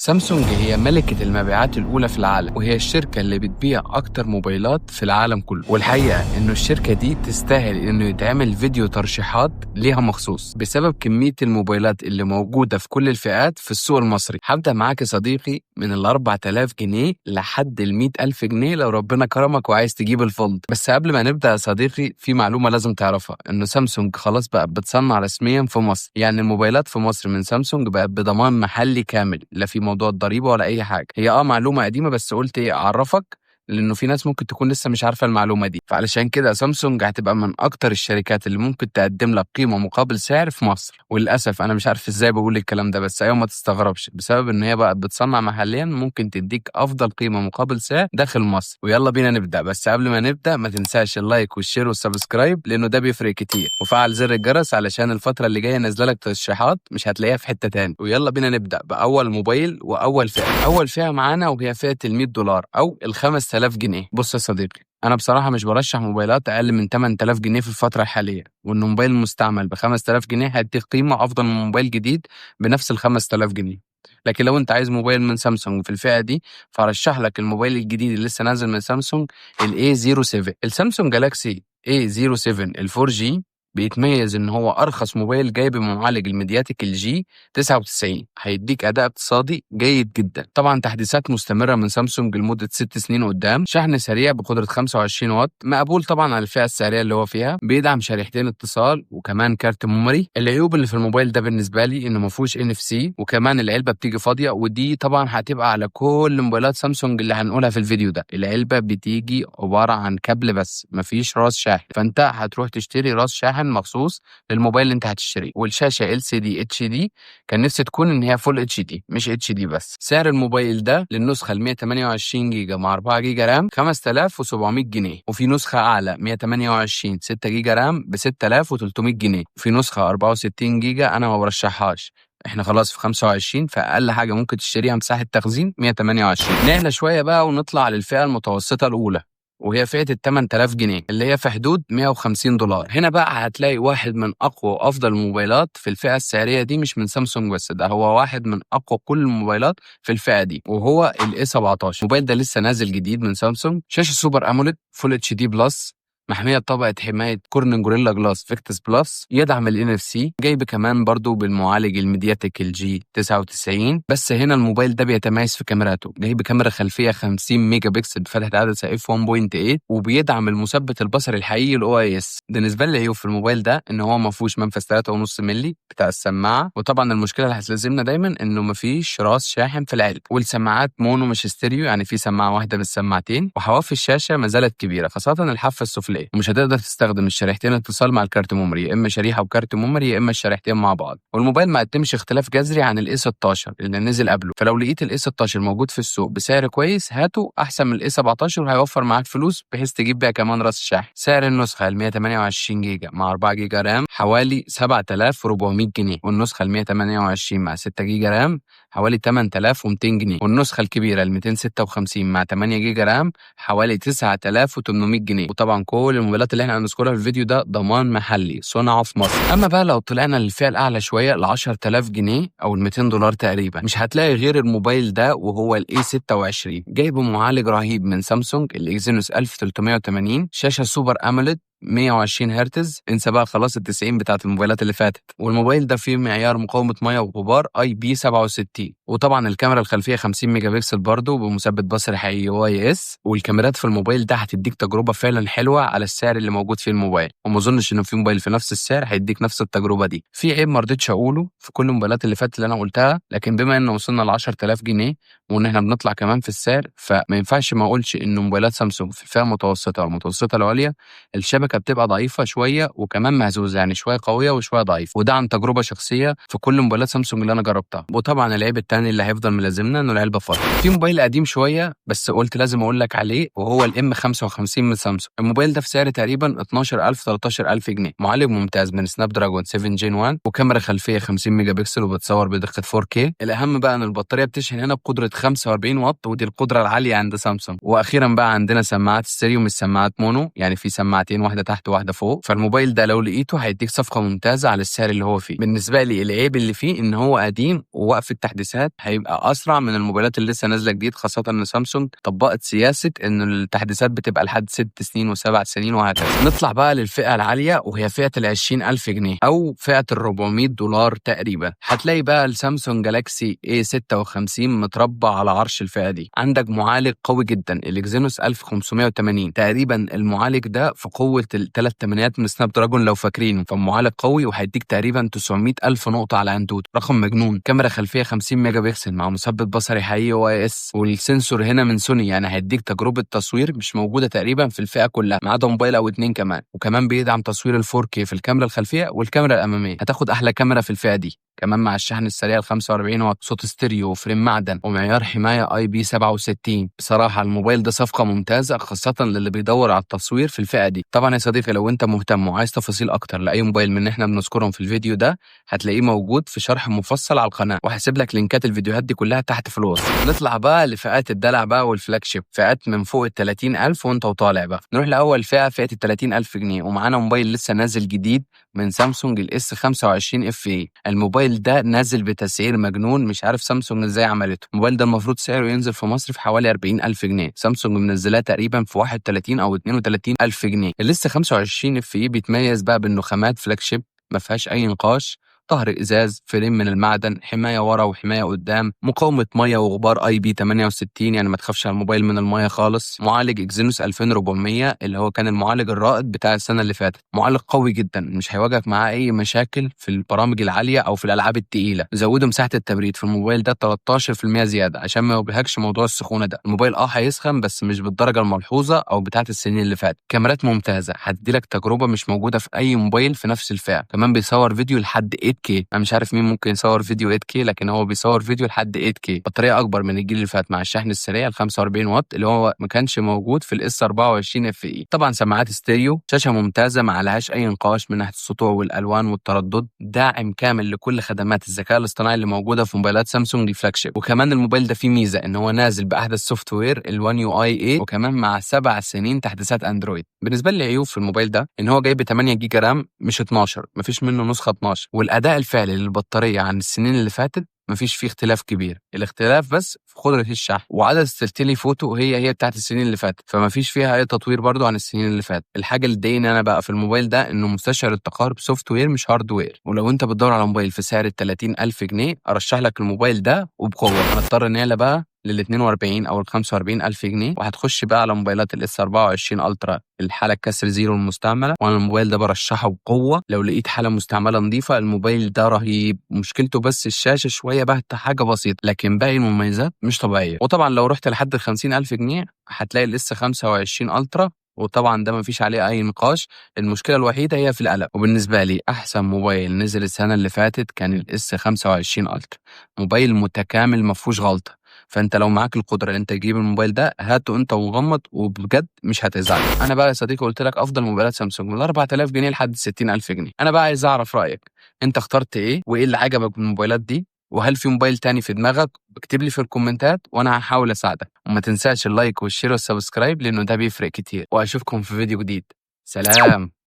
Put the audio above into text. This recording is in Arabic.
سامسونج هي ملكة المبيعات الأولى في العالم، وهي الشركة اللي بتبيع أكتر موبايلات في العالم كله. والحقيقة إنه الشركة دي تستاهل إنه يتعمل فيديو ترشيحات ليها مخصوص بسبب كمية الموبايلات اللي موجودة في كل الفئات في السوق المصري. هبدأ معاك يا صديقي من 4000 جنيه لحد 100,000 جنيه لو ربنا كرمك وعايز تجيب الفولد. بس قبل ما نبدأ يا صديقي، في معلومة لازم تعرفها، إنه سامسونج خلاص بقى بتصنع رسميا في مصر. يعني الموبايلات في مصر من سامسونج بقت بضمان محلي كامل، لا في موضوع الضريبة ولا أي حاجة. هي معلومة قديمة، بس قلت أعرفك لأنه في ناس ممكن تكون لسه مش عارفة المعلومة دي. فعلشان كده سامسونج هتبقى من أكتر الشركات اللي ممكن تقدم لك قيمة مقابل سعر في مصر. وللأسف أنا مش عارف إزاي بقول الكلام ده، بس أيوة ما تستغربش، بسبب إن هي بقى بتصنع محليا ممكن تديك أفضل قيمة مقابل سعر داخل مصر. ويلا بينا نبدأ. بس قبل ما نبدأ ما تنساش اللايك والشير والسبسكرايب، لأنه ده بيفرق كتير، وفعل زر الجرس علشان الفترة اللي جاية نازله لك ترشيحات مش هتلاقيها في حتة تاني. ويلا بينا نبدأ بأول موبايل وأول فئة. أول فئة معانا وهي فئة $100 أو 5000 جنيه. بص يا صديقي، أنا بصراحة مش برشح موبايلات أقل من 8000 جنيه في الفترة الحالية، وإنه موبايل مستعمل ب 5000 جنيه هيديك قيمة أفضل من موبايل جديد بنفس ال 5000 جنيه. لكن لو أنت عايز موبايل من سامسونج في الفئة دي، فرشح لك الموبايل الجديد اللي لسه نازل من سامسونج، ال A07. السامسونج جالاكسي A07 ال 4G بيتميز إن هو أرخص موبايل جاي بمعالج الميدياتك الجي 99، هيديك أداء اقتصادي جيد جدا. طبعا تحديثات مستمرة من سامسونج لمدة 6 سنين قدام، شحن سريع بقدرة 25 واط مقبول طبعا على الفئة السعرية اللي هو فيها، بيدعم شريحتين اتصال وكمان كارت ميموري. العيوب اللي في الموبايل ده بالنسبة لي إنه ما فيهوش NFC، وكمان العلبة بتيجي فاضية، ودي طبعا هتبقى على كل موبايلات سامسونج اللي هنقولها في الفيديو ده. العلبة بتيجي عبارة عن كابل بس، مفيش راس شاحن، فأنت هتروح تشتري راس شاحن مخصوص للموبايل اللي انت هتشتريه. والشاشه LCD HD كان نفسي تكون ان هي فول HD مش HD بس. سعر الموبايل ده للنسخه ال 128 جيجا مع 4 جيجا رام 5700 جنيه، وفي نسخه اعلى 128 6 جيجا رام ب 6300 جنيه، وفي نسخه 64 جيجا انا ما برشحهاش. احنا خلاص في 25، فاقل حاجه ممكن تشتريها مساحه تخزين 128. نعلى شويه بقى ونطلع للفئه المتوسطه الاولى، وهي فئة 8000 جنيه اللي هي في حدود $150. هنا بقى هتلاقي واحد من أقوى وأفضل الموبايلات في الفئة السعرية دي، مش من سامسونج بس، ده هو واحد من أقوى كل الموبايلات في الفئة دي، وهو ال A17. الموبايل ده لسه نازل جديد من سامسونج، شاشة سوبر أموليد فول HD بلس، محمية بطبقة حماية كورنينج جوريلا جلاس فيكتس بلس، يدعم ال NFC، جايب كمان برضو بالمعالج الميدياتك الجي 99. بس هنا الموبايل ده بيتميز في كاميراته، جايب كاميرا خلفية 50 ميجا بكسل بفتحة عدسة f1.8، وبيدعم المثبت البصري الحقيقي ال OIS. بالنسبة لي العيوب في الموبايل ده ان هو ما فيهوش منفذ 3.5 مللي بتاع السماعة، وطبعا المشكلة اللي هتلازمنا دايما انه ما فيش راس شاحن في العلبة، والسماعات مونو مش ستيريو، يعني في سماعة واحدة بالسماعتين، وحواف الشاشة ما زالت كبيرة خاصة الحافة السفلية، ومش هتقدر تستخدم الشريحتين اتصال مع الكارت ميموري، يا اما شريحة وكارت ميموري يا اما الشريحتين مع بعض. والموبايل ما قدمش اختلاف جذري عن ال A16 اللي نزل قبله، فلو لقيت ال A16 موجود في السوق بسعر كويس هاته احسن من ال A17، وهيوفر معاك فلوس بحيث تجيب بيها كمان راس شاحن. سعر النسخة ال 128 جيجا مع 4 جيجا رام حوالي 7400 جنيه، والنسخة ال 128 مع 6 جيجا رام حوالي 8200 جنيه، والنسخة الكبيرة ال 256 مع 8 جيجا رام حوالي 9800 جنيه. وطبعا كل الموبايلات اللي احنا هنذكرها في الفيديو ده ضمان محلي صنعه في مصر. اما بقى لو طلعنا للفئة الاعلى شوية ل 10000 جنيه او ال $200 تقريبا، مش هتلاقي غير الموبايل ده، وهو ال A26، جايب معالج رهيب من سامسونج الاكزينوس 1380، شاشة سوبر أموليد 120 هرتز، انسى بقى خلاص ال90 بتاعت الموبايلات اللي فاتت. والموبايل ده فيه معيار مقاومة مية وغبار IP67، وطبعا الكاميرا الخلفية 50 ميجا بكسل برضه بمثبت بصري حقيقي OIS. والكاميرات في الموبايل ده هتديك تجربة فعلا حلوة على السعر اللي موجود فيه الموبايل، وما اظنش انه في موبايل في نفس السعر هيديك نفس التجربة دي. في عيب ما رضيتش اقوله في كل الموبايلات اللي فاتت اللي انا قلتها، لكن بما انه وصلنا ل 10000 جنيه وان احنا بنطلع كمان في السعر، فما ينفعش ما اقولش انه موبايلات سامسونج في الفئة المتوسطة والمتوسطة العليا الشبكة بتبقى ضعيفة شوية وكمان مهزوزة، يعني شوية قوية وشوية ضعيفة، وده عن تجربة شخصية في كل موبايلات سامسونج اللي أنا جربتها. وطبعا العيب التاني اللي هيفضل ملازمنا إنه العلبة فاضية. في موبايل قديم شوية بس قلت لازم أقول لك عليه، وهو ال M55 من سامسونج. الموبايل ده في سعر تقريبا 12000 13000 جنيه، معالج ممتاز من سناب دراجون 7 جين 1، وكاميرا خلفية 50 ميجا بكسل وبتصور بدقة 4K. الأهم بقى إن البطارية بتشحن هنا بقدرة 45 واط، ودي القدرة العالية عند سامسونج. وأخيرا بقى عندنا سماعات ستيريو مش سماعات مونو، يعني في سماعتين، واحدة تحت واحدة فوق. فالموبايل ده لو لقيته هيديك صفقة ممتازة على السعر اللي هو فيه. بالنسبة لي العيب اللي فيه إن هو قديم ووقف التحديثات التحديثات هيبقى اسرع من الموبايلات اللي لسه نازله جديد، خاصه ان سامسونج طبقت سياسه ان التحديثات بتبقى لحد 6 سنين و7 سنين وهكذا. نطلع بقى للفئه العاليه وهي فئه ال 20,000 جنيه او فئه ال 400 دولار تقريبا. هتلاقي بقى السامسونج جالاكسي A56 متربع على عرش الفئه دي. عندك معالج قوي جدا الاكزينوس 1580 تقريبا، المعالج ده في قوه الثلاث تمانيات من سناب دراجون لو فاكرينه، فمعالج قوي وهيديك تقريبا 900 الف نقطه على انتوت، رقم مجنون. كاميرا خلفيه 50 ميجا بكسل مع مثبت بصري حقيقي OIS، والسنسور هنا من سوني، يعني هيديك تجربه تصوير مش موجوده تقريبا في الفئه كلها ما عدا موبايل او اتنين كمان. وكمان بيدعم تصوير ال 4K في الكاميرا الخلفيه والكاميرا الاماميه. هتاخد احلى كاميرا في الفئه دي، كمان مع الشحن السريع ال 45 واط، صوت ستيريو وفريم معدن ومعيار حمايه IP67. بصراحه الموبايل ده صفقه ممتازه خاصه للي بيدور على التصوير في الفئه دي. طبعا يا صديقي لو انت مهتم وعايز تفاصيل اكتر لاي موبايل من اللي احنا بنذكرهم في الفيديو ده، هتلاقيه موجود في شرح مفصل على القناه، وهسيب لك لينكات الفيديوهات دي كلها تحت في الوصف. نطلع بقى لفئات الدلع بقى والفلاج شيب، فئات من فوق ال 30,000 وانت وطالع بقى. نروح لاول فئه ال 30,000 جنيه، ومعانا موبايل لسه نازل جديد من سامسونج الاس 25 FE. الموبايل ده نازل بتسعير مجنون، مش عارف سامسونج ازاي عملته. الموبايل ده المفروض سعره ينزل في مصر في حوالي 40,000 جنيه، سامسونج منزلاه تقريبا في 31 او 32,000 جنيه. الاس 25 FE بيتميز بقى بانه خامات فلاج شيب ما فيهاش اي نقاش، ظهر ازاز، فريم من المعدن، حمايه ورا وحمايه قدام، مقاومه ميه وغبار IP68 يعني ما تخافش على الموبايل من الميه خالص. معالج اكزينوس 2400 اللي هو كان المعالج الرائد بتاع السنه اللي فاتت، معالج قوي جدا مش هيواجهك معاه اي مشاكل في البرامج العاليه او في الالعاب التقيله. زودوا مساحه التبريد في الموبايل ده 13% زياده عشان ما يواجهكش موضوع السخونه ده. الموبايل هيسخن بس مش بالدرجه الملحوظه او بتاعه السنين اللي فاتت. كاميرات ممتازه هتديلك تجربه مش موجوده في اي موبايل في نفس الفئه. كمان بيصور فيديو لحد 8K، انا مش عارف مين ممكن يصور فيديو 8K لكن هو بيصور فيديو لحد 8K. بطاريه اكبر من الجيل اللي فات مع الشحن السريع ال 45 واط اللي هو ما كانش موجود في الاس 24 FE. طبعا سماعات ستيريو، شاشه ممتازه ما عليهاش اي نقاش من ناحيه السطوع والالوان والتردد، داعم كامل لكل خدمات الذكاء الاصطناعي اللي موجوده في موبايلات سامسونج الفلاج شيب. وكمان الموبايل ده فيه ميزه ان هو نازل باحدث سوفت وير ال1 UI A، وكمان مع 7 سنين تحديثات اندرويد. بالنسبه لي عيوب في الموبايل ده ان هو جاي ب 8 جيجا رام مش 12، مفيش منه نسخه 12، والاداء الفعلي للبطاريه عن السنين اللي فاتت مفيش فيه اختلاف كبير، الاختلاف بس في قدرة الشحن وعدد التلي فوتو هي بتاعت السنين اللي فاتت، فمفيش فيها اي تطوير برضو عن السنين اللي فاتت. الحاجة اللي تضايقني انا بقى في الموبايل ده انه مستشعر التقارب سوفت وير مش هارد وير. ولو انت بتدور على موبايل في سعر ال 30,000 جنيه ارشح لك الموبايل ده وبقوة. هنضطر نعلى بقى لل 42 او ال 45 الف جنيه، وهتخش بقى على موبايلات الاس 24 الترا الحاله الكسر زيرو المستعمله. وانا الموبايل ده برشحه بقوه لو لقيت حاله مستعمله نظيفه. الموبايل ده رهيب، مشكلته بس الشاشه شويه باهته حاجه بسيطه، لكن باقي المميزات مش طبيعيه. وطبعا لو رحت لحد ال 50,000 جنيه هتلاقي الاس 25 الترا، وطبعا ده مفيش عليه اي نقاش. المشكله الوحيده هي في القلق. وبالنسبه لي احسن موبايل نزل السنه اللي فاتت كان الاس 25 الترا، موبايل متكامل مفهوش غلطه. فانت لو معاك القدره ان انت تجيب الموبايل ده هاته انت وغمض وبجد مش هتزعل. انا بقى يا صديقي قلت لك افضل موبايلات سامسونج من 4000 جنيه لحد 60,000 جنيه. انا بقى عايز اعرف رايك، انت اخترت ايه وايه اللي عجبك من الموبايلات دي؟ وهل في موبايل تاني في دماغك؟ اكتب لي في الكومنتات وانا هحاول اساعدك. وما تنساش اللايك والشير والسبسكرايب لانه ده بيفرق كتير. واشوفكم في فيديو جديد. سلام.